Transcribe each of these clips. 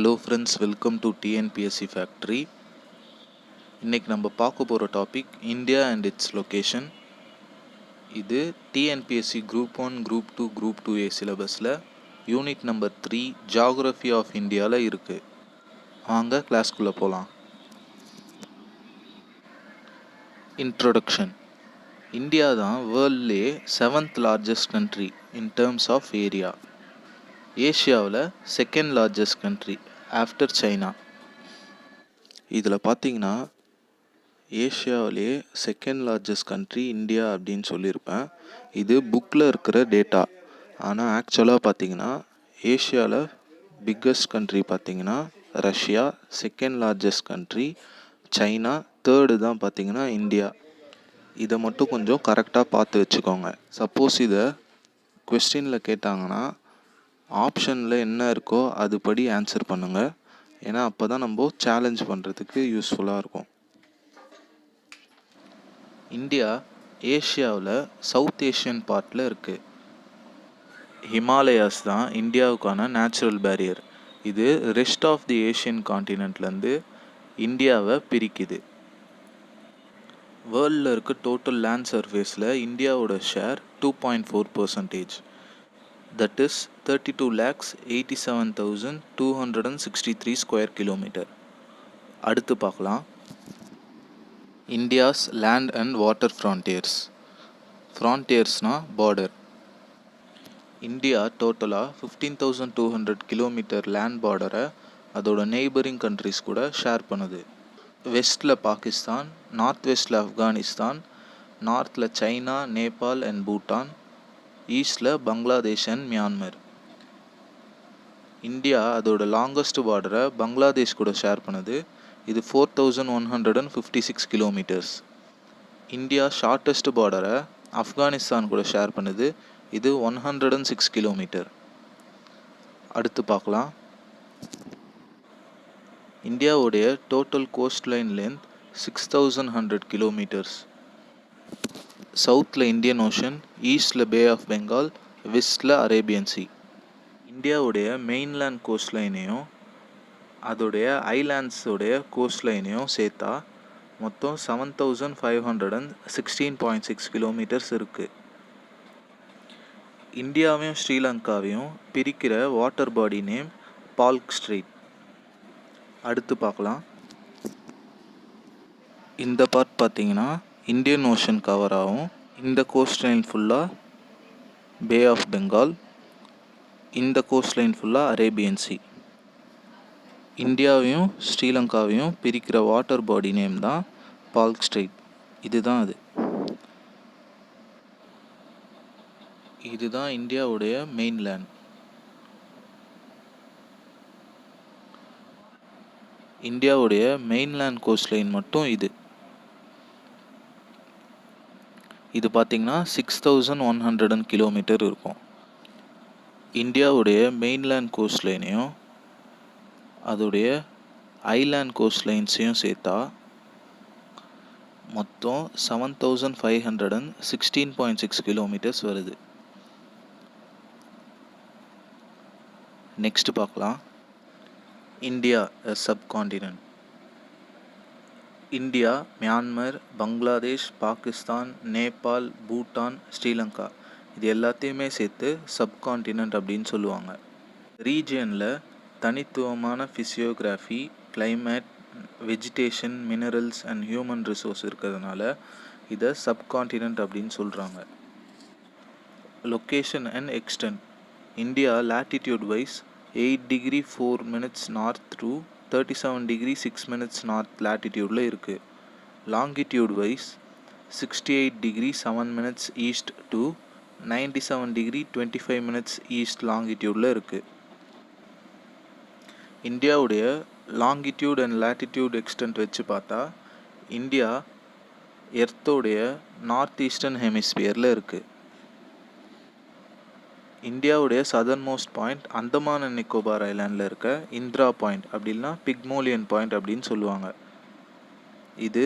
Hello friends, welcome to TNPSC Factory. இன்னைக்கு நம்ம பார்க்க போகிற topic India and its location. இது TNPSC group 1, group 2, group 2A சிலபஸில் யூனிட் நம்பர் 3 ஜியாகிரஃபி ஆஃப் இந்தியாவில் இருக்குது. வாங்க கிளாஸ்க்குள்ளே போகலாம். இன்ட்ரோடக்ஷன். இந்தியா தான் வேர்ல்ட்லே 7th largest country in terms of area. ஏஷியாவில் 2nd largest country after China. இதில் பார்த்தீங்கன்னா ஏஷியாவிலே 2nd லார்ஜஸ்ட் கண்ட்ரி இந்தியா அப்படின்னு சொல்லியிருப்பேன். இது புக்கில் இருக்கிற டேட்டா. ஆனால் ஆக்சுவலாக பார்த்தீங்கன்னா ஏஷியாவில் பிக்கஸ்ட் கண்ட்ரி பார்த்தீங்கன்னா Russia, 2nd largest country China, 3rd தான் பார்த்தீங்கன்னா இந்தியா. இதை மட்டும் கொஞ்சம் கரெக்டாக பார்த்து வச்சுக்கோங்க. சப்போஸ் இதை கொஸ்டினில் கேட்டாங்கன்னா ஆப்ஷனில் என்ன இருக்கோ அதுபடி ஆன்சர் பண்ணுங்கள். ஏன்னா அப்போ தான் நம்ம சேலஞ்ச் பண்ணுறதுக்கு யூஸ்ஃபுல்லாக இருக்கும். இந்தியா ஏஷியாவில் சவுத் ஏஷியன் பார்ட்டில் இருக்குது. ஹிமாலயாஸ் தான் இந்தியாவுக்கான நேச்சுரல் பேரியர். இது ரெஸ்ட் ஆஃப் தி ஏஷியன் காண்டினென்ட்லேருந்து இந்தியாவை பிரிக்குது. வேர்ல்டில் இருக்க டோட்டல் லேண்ட் சர்ஃபேஸில் இந்தியாவோட share 2.4%. That is 32,87,263 square kilometre. அடுத்து பார்க்கலாம். India's land and water frontiers. ஃப்ரான்டியர்ஸ்னால் பார்டர். இந்தியா டோட்டலாக 15,200 கிலோமீட்டர் லேண்ட் பார்டரை அதோட நெய்பரிங் கண்ட்ரிஸ் கூட ஷேர் பண்ணுது. வெஸ்ட்டில் பாகிஸ்தான், நார்த் வெஸ்ட்டில் ஆப்கானிஸ்தான், நார்த்தில் சைனா, நேபாள் அண்ட் பூட்டான், ஈஸ்டில் பங்களாதேஷ் அண்ட் மியான்மர். இந்தியா அதோட லாங்கஸ்ட் பார்டரை பங்களாதேஷ் கூட ஷேர் பண்ணுது. இது 4,156 கிலோமீட்டர்ஸ். இந்தியா ஷார்ட்டஸ்ட் பார்டரை ஆப்கானிஸ்தான் கூட ஷேர் பண்ணுது. இது 106 கிலோமீட்டர். அடுத்து பார்க்கலாம். இந்தியாவுடைய total coastline length 6,100 kilometres. சவுத்தில் இந்தியன் ஓஷன், ஈஸ்டில் பே ஆஃப் பெங்கால், வெஸ்டில் அரேபியன் சி. இந்தியாவுடைய மெயின்லேண்ட் கோஸ்ட் லைனையும் அதோடைய ஐலாண்ட்ஸோடைய கோஸ்ட் லைனையும் சேர்த்தா மொத்தம் 7,516.6 கிலோமீட்டர்ஸ் இருக்குது. இந்தியாவையும் ஸ்ரீலங்காவையும் பிரிக்கிற வாட்டர் பாடி நேம் பால்க் ஸ்ட்ரெய்ட். அடுத்து பார்க்கலாம். இந்த பார்ட் பார்த்தீங்கன்னா இந்தியன் ஓஷன் கவர் ஆகும். இந்த கோஸ்ட் லைன் ஃபுல்லாக பே ஆஃப் பெங்கால், இந்த கோஸ்ட் லைன் ஃபுல்லாக அரேபியன் சி. இந்தியாவையும் ஸ்ரீலங்காவையும் பிரிக்கிற வாட்டர் பாடி நேம் தான் பால்க் ஸ்ட்ரெய்ட். இதுதான் அது. இதுதான் இந்தியாவுடைய மெயின்லேண்ட். இந்தியாவுடைய மெயின்லேண்ட் கோஸ்ட் லைன் மட்டும் இது. இது பார்த்திங்கன்னா 6,100 கிலோமீட்டர் இருக்கும். இந்தியாவுடைய மெயின்லேண்ட் கோஸ்ட் லைனையும் அதோடைய ஐலாண்ட் கோஸ்ட் லைன்ஸையும் சேர்த்தா மொத்தம் 7,516.6 கிலோமீட்டர்ஸ் வருது. நெக்ஸ்ட் பார்க்கலாம். India a subcontinent. India, Myanmar, Bangladesh, Pakistan, Nepal, Bhutan, Sri Lanka இது எல்லாத்தையுமே சேர்த்து சப்கான்டினென்ட் அப்படின்னு சொல்லுவாங்க. ரீஜியனில் தனித்துவமான physiography, climate, vegetation, minerals and human resource இருக்கிறதுனால இதை சப்கான்டினென்ட் அப்படின்னு சொல்கிறாங்க. Location and extent. India latitude wise 8 degree 4 minutes north to 37 degree 6 minutes north latitudeல இருக்குது. Longitude wise 68 degree 7 minutes east to 97 degree 25 minutes east லாங்கிடியூடில் இருக்குது. இந்தியாவுடைய லாங்கிடியூட் அண்ட் latitude எக்ஸ்டென்ட் வச்சு பார்த்தா இந்தியா எர்த்தோடைய நார்த் ஈஸ்டர்ன் ஹெமிஸ்பியரில் இருக்குது. இந்தியாவுடைய southernmost point Andaman and Nicobar ஐலாண்டில் இருக்க இந்திரா பாயிண்ட் அப்படின்னா பிக்மோலியன் பாயிண்ட் அப்படின்னு சொல்லுவாங்க. இது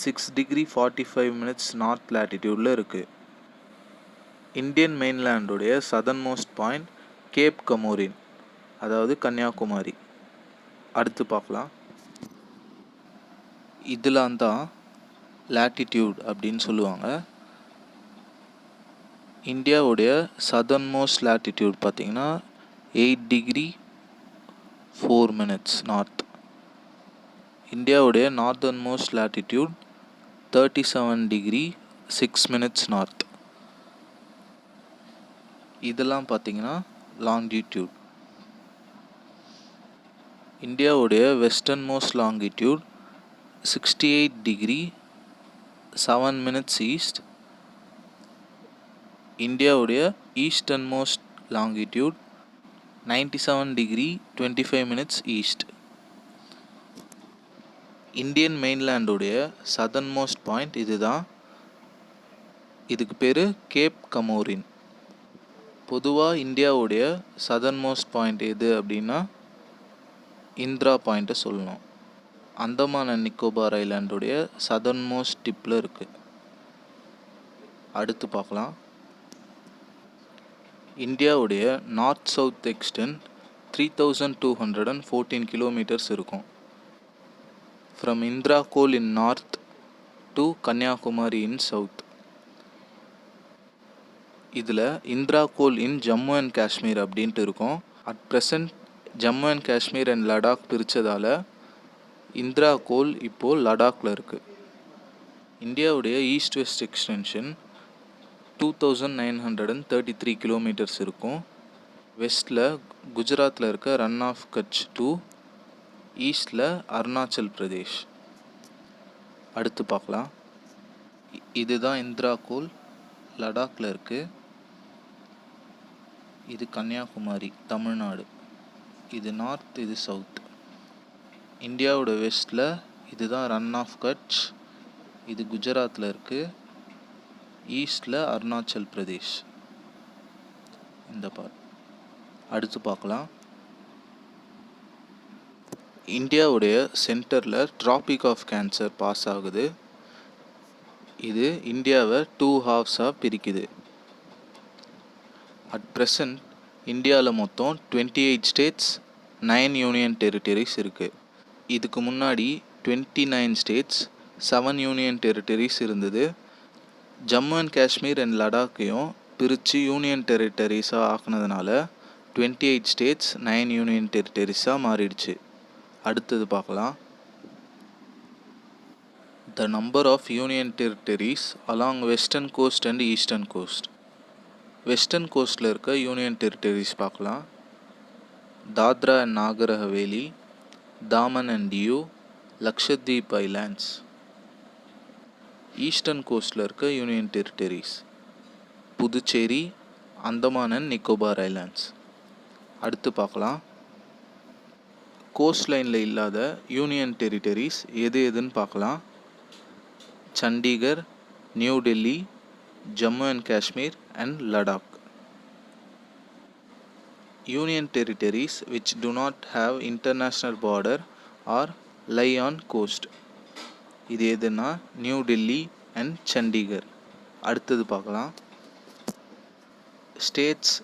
6 degree 45 minutes நார்த் latitudeல இருக்குது. இந்தியன் மெயின்லேண்டுடைய southernmost point Cape Comorin, அதாவது கன்னியாகுமரி. அடுத்து பார்க்கலாம். இதெல்லாம் தான் லேட்டிடியூட் அப்படின்னு சொல்லுவாங்க. இந்தியாவுடைய சதர்ன் மோஸ்ட் லேட்டிடியூட் பார்த்தீங்கன்னா 8 டிகிரி 4 மினிட்ஸ் நார்த். இந்தியாவுடைய northernmost latitude 37 degree 6 minutes north. இதெல்லாம் பார்த்தீங்கன்னா லாங்கிடியூட். இந்தியாவுடைய western most longitude 68 degree 7 minutes east. இந்தியாவுடைய eastern most longitude 97 degree 25 minutes east. Indian மெயின்லேண்டுடைய சதர்ன் மோஸ்ட் பாயிண்ட் இதுதான். இதுக்கு பேர் கேப் கமோரின். பொதுவாக இந்தியாவுடைய சதர்ன் மோஸ்ட் பாயிண்ட் எது அப்படின்னா இந்திரா பாயிண்ட்டை சொல்லணும். அந்தமான் அண்ட் நிக்கோபார் ஐலாண்டுடைய சதர்ன் மோஸ்ட் டிப்பில் இருக்குது. அடுத்து பார்க்கலாம். இந்தியாவுடைய நார்த் சவுத் எக்ஸ்டென்ட் 3214 கிலோமீட்டர்ஸ் இருக்கும். From Indira Col in north to Kanyakumari in south. இதில் Indira Col in Jammu and Kashmir அப்படின்ட்டு இருக்கும். At present Jammu and Kashmir and Ladakh பிரித்ததால் இந்திரா கோல் இப்போது லடாக்கில் இருக்குது. இந்தியாவுடைய ஈஸ்ட் வெஸ்ட் எக்ஸ்டென்ஷன் 2933 கிலோமீட்டர்ஸ் இருக்கும். வெஸ்ட்டில் குஜராத்தில் இருக்க ரன் ஆஃப் கட்ச் டு ஈஸ்டில் அருணாச்சல் பிரதேஷ். அடுத்து பார்க்கலாம். இதுதான் இந்திரா கோல், லடாக்கில் இருக்குது. இது கன்னியாகுமரி, தமிழ்நாடு. இது நார்த், இது சவுத். இந்தியாவோட வெஸ்ட்டில் இதுதான் ரன் ஆஃப் கட்ச், இது குஜராத்தில் இருக்குது. ஈஸ்டில் அருணாச்சல் பிரதேஷ் இந்த பார்ட். அடுத்து பார்க்கலாம். இந்தியாவுடைய சென்டரில் ட்ராபிக் ஆஃப் கேன்சர் பாஸ் ஆகுது. இது இந்தியாவை 2 ஹாஃப்ஸாக பிரிக்குது. அட் ப்ரெசன்ட் இந்தியாவில் மொத்தம் 28 ஸ்டேட்ஸ் 9 யூனியன் டெரிட்டரிஸ் இருக்குது. இதுக்கு முன்னாடி 29 ஸ்டேட்ஸ் 7 யூனியன் டெரிட்டரிஸ் இருந்தது. ஜம்மு அண்ட் காஷ்மீர் அண்ட் லடாக்கையும் பிரித்து யூனியன் டெரிட்டரிஸாக ஆக்குனதுனால 28 ஸ்டேட்ஸ் 9 யூனியன் டெரிட்டரிஸாக மாறிடுச்சு. அடுத்தது பார்க்கலாம். The number of union territories along western coast and eastern coast. Western கோஸ்ட்டில் இருக்க யூனியன் டெரிட்டரிஸ் பார்க்கலாம். Dadra and Nagar Haveli, Daman and Diu, Lakshadweep islands. Eastern கோஸ்ட்டில் இருக்க union territories Puducherry, Andaman and Nicobar islands. அடுத்து பார்க்கலாம். கோஸ்ட் லைனில் இல்லாத யூனியன் டெரிட்டரிஸ் எது எதுன்னு பார்க்கலாம். Chandigarh, new Delhi, Jammu and Kashmir and Ladakh. Union territories which do not have international border or lie on coast. இது எதுனா நியூ டெல்லி அண்ட் சண்டிகர். அடுத்தது பார்க்கலாம். States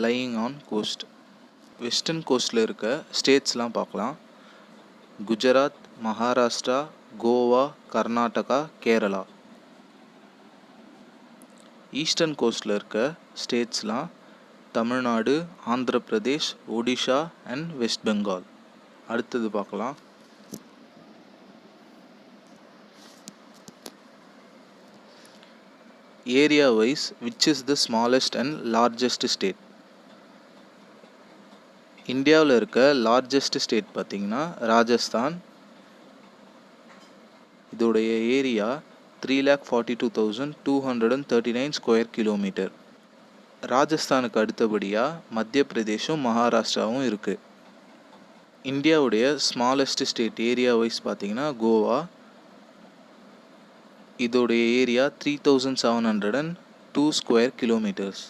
lying on coast. Western கோஸ்ட்டில் இருக்க ஸ்டேட்ஸ்லாம் பார்க்கலாம். குஜராத், மகாராஷ்டிரா, கோவா, கர்நாடகா, கேரளா. ஈஸ்டர்ன் கோஸ்ட்டில் இருக்க ஸ்டேட்ஸ்லாம் தமிழ்நாடு, ஆந்திர பிரதேஷ், ஒடிஷா அண்ட் வெஸ்ட் பெங்கால். அடுத்தது பார்க்கலாம். Area wise which is the smallest and largest state. இந்தியாவில் இருக்க லார்ஜஸ்ட் ஸ்டேட் பார்த்திங்கன்னா ராஜஸ்தான். இதோடைய ஏரியா 3,42,239 ஸ்கொயர் கிலோமீட்டர். ராஜஸ்தானுக்கு அடுத்தபடியாக மத்திய பிரதேஷும் மகாராஷ்டிராவும் இருக்குது. இந்தியாவுடைய ஸ்மாலஸ்ட் ஸ்டேட் ஏரியா வைஸ் பார்த்திங்கன்னா கோவா. இதோடைய ஏரியா 3,702 ஸ்கொயர் கிலோமீட்டர்ஸ்.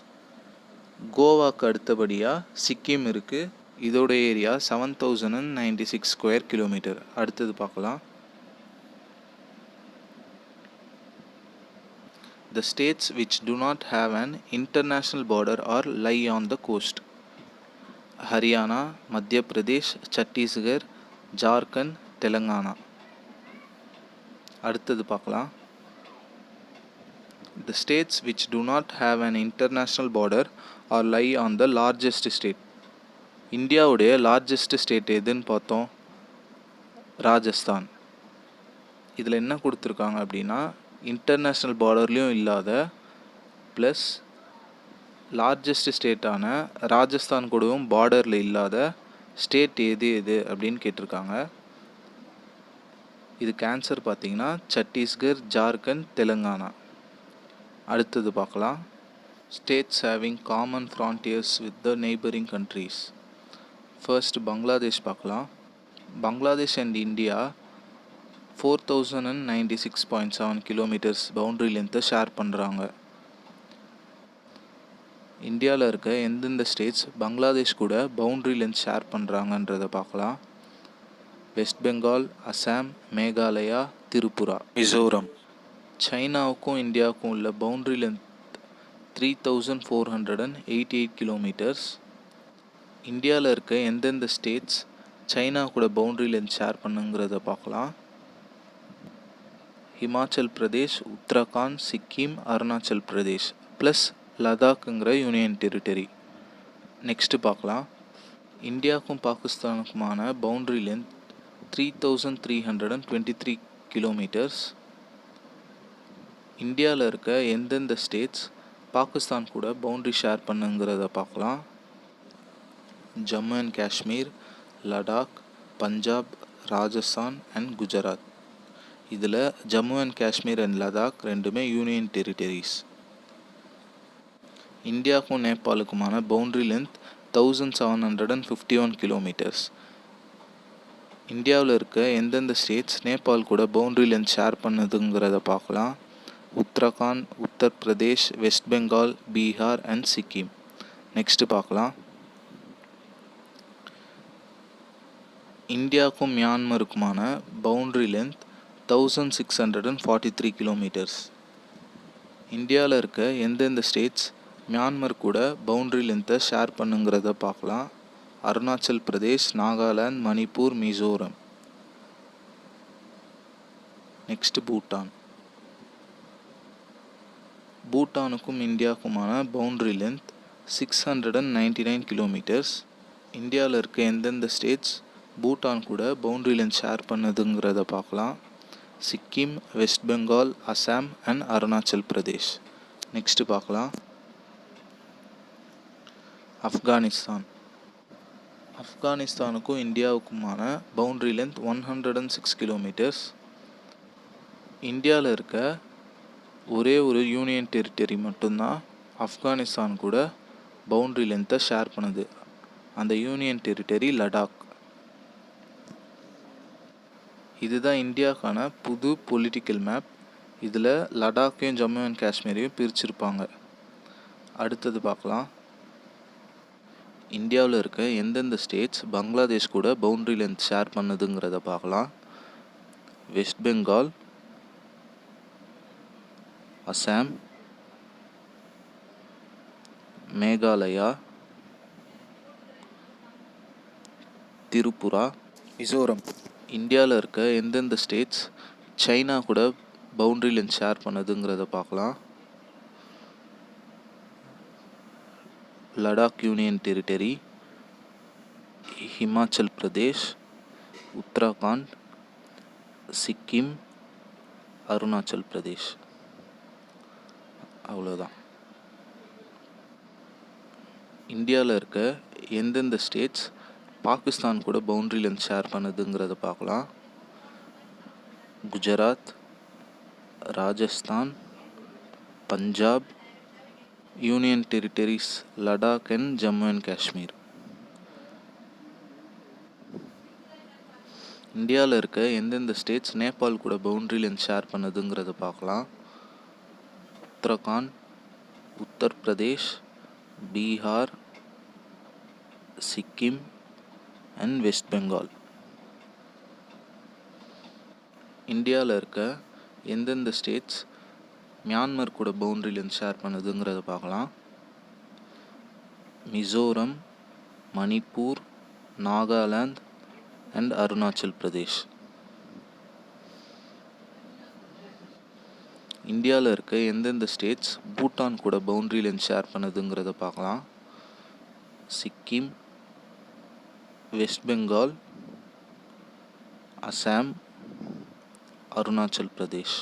கோவாக்கு அடுத்தபடியாக சிக்கிம் இருக்குது. இதோட ஏரியா 7,096 ஸ்கொயர் கிலோமீட்டர். அடுத்தது பார்க்கலாம். The states which do not have an international border or lie on the coast. Haryana, Madhya Pradesh, Chhattisgarh, Jharkhand, Telangana. அடுத்தது பார்க்கலாம். The states which do not have an international border or lie on the largest state. இந்தியாவுடைய largest state எதுன்னு பார்த்தோம், ராஜஸ்தான். இதில் என்ன கொடுத்துருக்காங்க அப்படின்னா, international பார்டர்லேயும் இல்லாத ப்ளஸ் லார்ஜஸ்ட் ஸ்டேட்டான ராஜஸ்தான் கூடவும் பார்டரில் இல்லாத ஸ்டேட் எது எது அப்படின்னு கேட்டிருக்காங்க. இதுக்கு ஆன்சர் பார்த்தீங்கன்னா சத்தீஸ்கர், ஜார்க்கண்ட், தெலுங்கானா. அடுத்தது பார்க்கலாம். States having common frontiers with the neighbouring countries. First Bangladesh பார்க்கலாம். Bangladesh and India 4096.7 kilometres boundary லென்த்தை ஷேர் பண்ணுறாங்க. இந்தியாவில் இருக்க எந்தெந்த ஸ்டேட்ஸ் பங்களாதேஷ் கூட பவுண்ட்ரி லென்த் ஷேர் பண்ணுறாங்கன்றதை பார்க்கலாம். வெஸ்ட் பெங்கால், அசாம், மேகாலயா, திரிபுரா, மிசோரம். சைனாவுக்கும் இந்தியாவுக்கும் உள்ள பவுண்ட்ரி லென்த் 3488 கிலோமீட்டர்ஸ். இந்தியாவில் இருக்க எந்தெந்த ஸ்டேட்ஸ் சைனா கூட பவுண்ட்ரி லென்த் ஷேர் பண்ணுங்கிறத பார்க்கலாம். ஹிமாச்சல் பிரதேஷ், உத்தரகாண்ட், சிக்கிம், அருணாச்சல் பிரதேஷ் ப்ளஸ் லடாக்குங்கிற யூனியன் டெரிட்டரி. நெக்ஸ்ட்டு பார்க்கலாம். இந்தியாவுக்கும் பாகிஸ்தானுக்குமான பவுண்ட்ரி லென்த் 3323 கிலோமீட்டர்ஸ். இந்தியாவில் இருக்க எந்தெந்த ஸ்டேட்ஸ் பாகிஸ்தான் கூட பவுண்ட்ரி ஷேர் பண்ணுங்கிறத பார்க்கலாம். Jammu and Kashmir, Ladakh, Punjab, Rajasthan and Gujarat. இதில் ஜம்மு அண்ட் காஷ்மீர் அண்ட் லடாக் ரெண்டுமே யூனியன் டெரிட்டரிஸ். இந்தியாவுக்கும் நேபாளுக்குமான பவுண்ட்ரி லென்த் 1751 கிலோமீட்டர்ஸ். இந்தியாவில் இருக்க எந்தெந்த ஸ்டேட்ஸ் நேபாள் கூட பவுண்ட்ரி லென்த் ஷேர் பண்ணுதுங்கிறத பார்க்கலாம். Uttarakhand, Uttar Pradesh, west Bengal, Bihar and Sikkim. Next பார்க்கலாம். இந்தியாவுக்கும் மியான்மருக்குமான பவுண்ட்ரி லென்த் 1643 கிலோமீட்டர்ஸ். இந்தியாவில் இருக்க எந்தெந்த ஸ்டேட்ஸ் மியான்மர் கூட பவுண்ட்ரி லென்த்தை ஷேர் பண்ணுங்கிறத பார்க்கலாம். அருணாச்சல் பிரதேஷ், நாகாலாந்து, மணிப்பூர், மிசோரம். நெக்ஸ்ட் பூட்டான். பூட்டானுக்கும் இந்தியாவுக்குமான பவுண்ட்ரி லென்த் 699 கிலோமீட்டர்ஸ். இந்தியாவில் இருக்க எந்தெந்த ஸ்டேட்ஸ் பூட்டான் கூட பவுண்ட்ரி லென்த் ஷேர் பண்ணுதுங்கிறத பார்க்கலாம். சிக்கிம், வெஸ்ட் பெங்கால், அசாம் அண்ட் அருணாச்சல் பிரதேஷ். நெக்ஸ்ட்டு பார்க்கலாம். ஆப்கானிஸ்தான். ஆப்கானிஸ்தானுக்கும் இந்தியாவுக்குமான பவுண்ட்ரி லென்த் 106 கிலோமீட்டர்ஸ். இந்தியாவில் இருக்க ஒரே ஒரு யூனியன் டெரிட்டரி மட்டும்தான் ஆப்கானிஸ்தான் கூட பவுண்ட்ரி லென்த்தை ஷேர் பண்ணுது. அந்த யூனியன் டெரிட்டரி லடாக். இதுதான் இந்தியாவுக்கான புது பொலிட்டிக்கல் மேப். இதில் லடாக்கையும் ஜம்மு அண்ட் காஷ்மீரையும் பிரிச்சிருப்பாங்க. அடுத்தது பார்க்கலாம். இந்தியாவில் இருக்க எந்தெந்த ஸ்டேட்ஸ் பங்களாதேஷ் கூட பவுண்ட்ரி லென்த் ஷேர் பண்ணுதுங்கிறத பார்க்கலாம். வெஸ்ட் பெங்கால், அசாம், மேகாலயா, திரிபுரா, மிசோரம். இந்தியாவில் இருக்க எந்தெந்த ஸ்டேட்ஸ் சைனா கூட பவுண்ட்ரி லென்த் ஷேர் பண்ணுதுங்கிறத பார்க்கலாம். Ladakh union territory, Himachal Pradesh, Uttarakhand, Sikkim, Arunachal Pradesh. அவ்வளோதான். இந்தியாவில் இருக்க எந்தெந்த ஸ்டேட்ஸ் பாகிஸ்தான் கூட பவுண்ட்ரி லென்த் ஷேர் பண்ணுதுங்கிறத பார்க்கலாம். Gujarat, Rajasthan, Punjab, union territories Ladakh and Jammu and Kashmir. இந்தியாவில் இருக்க எந்தெந்த ஸ்டேட்ஸ் நேபாள் கூட பவுண்ட்ரி லென்த் ஷேர் பண்ணுதுங்கிறத பார்க்கலாம். உத்தரகாண்ட், உத்தரப்பிரதேஷ், பீகார், சிக்கிம் அண்ட் வெஸ்ட் பெங்கால். இந்தியாவில் இருக்க எந்தெந்த ஸ்டேட்ஸ் மியான்மர் கூட பவுண்ட்ரி லென்த் ஷேர் பண்ணுதுங்கிறத பார்க்கலாம். மிசோரம், மணிப்பூர், நாகாலாந்து அண்ட் அருணாச்சல் பிரதேஷ். இந்தியாவில் இருக்க எந்தெந்த ஸ்டேட்ஸ் பூட்டான் கூட பவுண்ட்ரி லைன் ஷேர் பண்ணுதுங்கிறத பார்க்கலாம். சிக்கிம், வெஸ்ட் பெங்கால், அசாம், அருணாச்சல் பிரதேஷ்.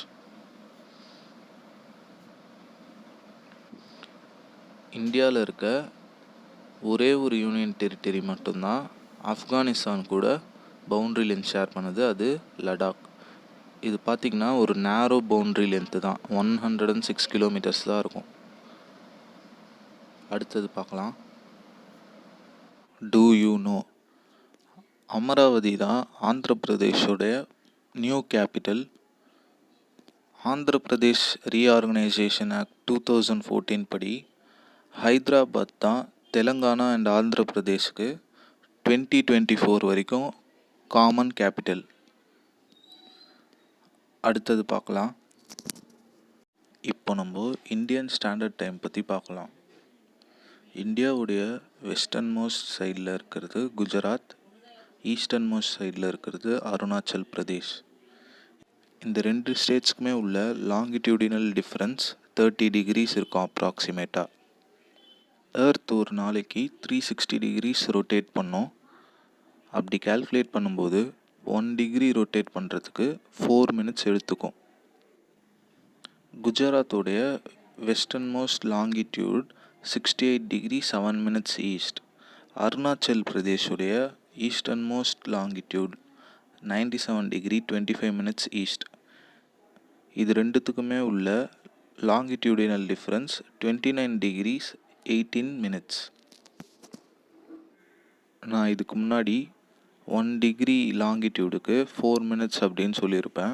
இந்தியாவில் இருக்க ஒரே ஒரு யூனியன் டெரிட்டரி மட்டும்தான் ஆப்கானிஸ்தான் கூட பவுண்ட்ரி லைன் ஷேர் பண்ணுது, அது லடாக். இது பார்த்திங்கன்னா ஒரு நேரோ பவுண்ட்ரி லென்த்து தான், 106 கிலோமீட்டர்ஸ் தான் இருக்கும். அடுத்தது பார்க்கலாம். டூ யூ நோ, அமராவதி தான் ஆந்திர பிரதேஷோடைய new capital. Andhra Pradesh reorganisation act 2014 படி ஹைதராபாத் தான் தெலுங்கானா அண்ட் ஆந்திர பிரதேஷ்க்கு 2024 வரைக்கும் காமன் கேபிட்டல். அடுத்தது பார்க்கலாம். இப்போ நம்ம இந்தியன் ஸ்டாண்டர்ட் டைம் பற்றி பார்க்கலாம். இந்தியாவுடைய வெஸ்டர்ன் மோஸ்ட் சைடில் இருக்கிறது குஜராத், ஈஸ்டர்ன் மோஸ்ட் சைடில் இருக்கிறது அருணாச்சல் பிரதேஷ். இந்த ரெண்டு ஸ்டேட்ஸ்க்குமே உள்ள லாங்கிடியூடினல் டிஃப்ரென்ஸ் 30 டிகிரிஸ் இருக்கும் அப்ராக்சிமேட்டாக. எர்த் ஒரு நாளைக்கு 360 டிகிரிஸ் ரொட்டேட் பண்ணோம். அப்படி கால்குலேட் பண்ணும்போது 1 டிகிரி ரொட்டேட் பண்ணுறதுக்கு 4 மினிட்ஸ் எடுத்துக்கும். குஜராத்தோடைய western most longitude 68 degree 7 minutes east. அருணாச்சல் பிரதேஷுடைய eastern most longitude 97 degree 25 minutes east. இது ரெண்டுத்துக்குமே உள்ள லாங்கிடியூடினல் டிஃப்ரென்ஸ் 29 டிகிரிஸ் 18 மினிட்ஸ். நான் இதுக்கு முன்னாடி 1 டிகிரி லாங்கிடியூடுக்கு 4 மினிட்ஸ் அப்படின்னு சொல்லியிருப்பேன்.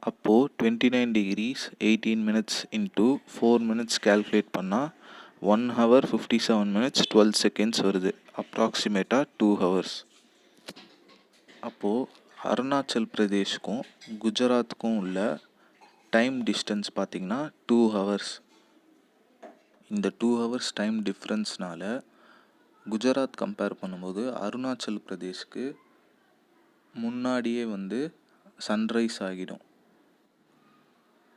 அப்போது 29 degrees 18 minutes into 4 minutes calculate பண்ணால் 1 hour 57 மினிட்ஸ் 12 செகண்ட்ஸ் வருது. அப்ராக்சிமேட்டாக 2 hours. அப்போது அருணாச்சல் பிரதேஷ்க்கும் குஜராத்துக்கும் உள்ள டைம் டிஸ்டன்ஸ் பார்த்திங்கன்னா 2 hours. இந்த 2 hours டைம் டிஃப்ரென்ஸ்னால் குஜராத் கம்பேர் பண்ணும்போது அருணாச்சல் பிரதேஷ்க்கு முன்னாடியே சன்ரைஸ் ஆகிடும்.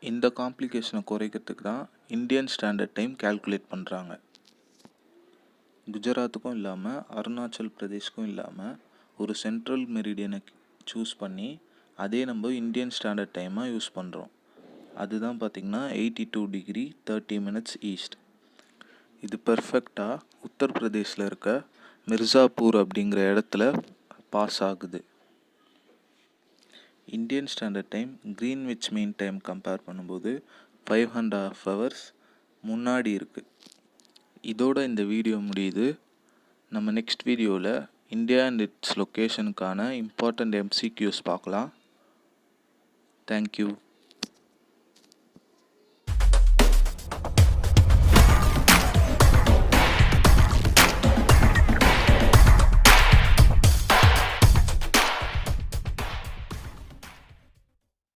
இந்த காம்ப்ளிகேஷனை குறைக்கிறதுக்கு தான் இந்தியன் ஸ்டாண்டர்ட் டைம் கால்குலேட் பண்ணுறாங்க. குஜராத்துக்கும் இல்லாமல் அருணாச்சல் பிரதேஷ்க்கும் இல்லாமல் ஒரு சென்ட்ரல் மெரிடியனை சூஸ் பண்ணி அதே நம்ம இந்தியன் ஸ்டாண்டர்ட் டைமாக யூஸ் பண்ணுறோம். அதுதான் பார்த்திங்கன்னா 82 டிகிரி 30 மினிட்ஸ் ஈஸ்ட். இது பெர்ஃபெக்டாக உத்தரப்பிரதேஷில் இருக்க மிர்சாப்பூர் அப்படிங்கிற இடத்துல பாஸ் ஆகுது. Indian standard time Greenwich mean time compare பண்ணும்போது 5.5 hours முன்னாடி இருக்குது. இதோட இந்த வீடியோ முடியுது. நம்ம நெக்ஸ்ட் வீடியோவில் இந்தியா அண்ட் இட்ஸ் லொக்கேஷனுக்கான இம்பார்ட்டண்ட் MCQs பார்க்கலாம். தேங்க்யூ.